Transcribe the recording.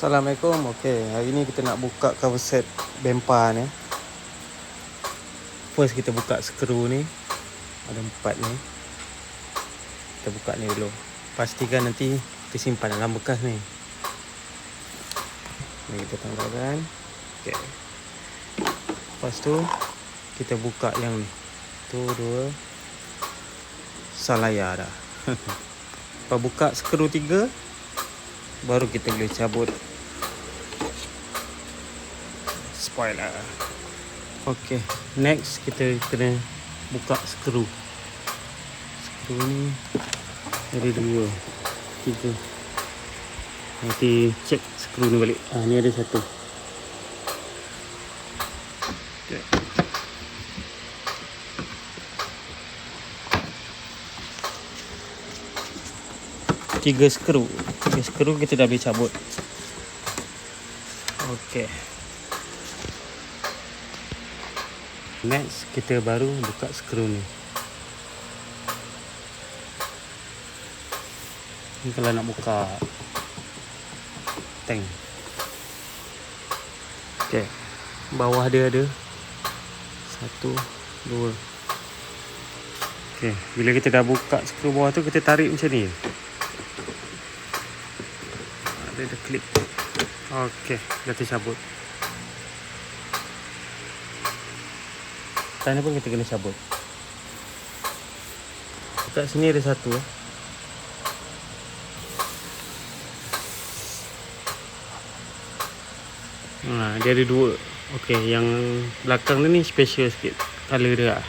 Assalamualaikum. Okey, hari ni kita nak buka cover set bemper ni. First kita buka skru ni. Ada 4 ni. Kita buka ni dulu. Pastikan nanti kita simpan dalam bekas ni. Ni kita tanggalkan. Okey. Lepas tu kita buka yang ni. Tu 2 salaya dah. Lepas buka skru 3 baru kita boleh cabut spoiler. Okey, next kita kena buka skru. Skru ni ada 2, 3. Nanti cek skru ni balik. Ni ada 1. Okay. Tiga skru kita dah boleh cabut. Okey. Next kita baru buka skru ni. Ni kalau nak buka tank. Okey. Bawah dia ada 1, 2. Okey, bila kita dah buka skru bawah tu kita tarik macam ni. Ada klip. Okey, dah tercabut. Tangan pun kita kena cabut. Dekat sini ada 1. Dia ada 2. Okey, yang belakang ni special sikit. Color dia.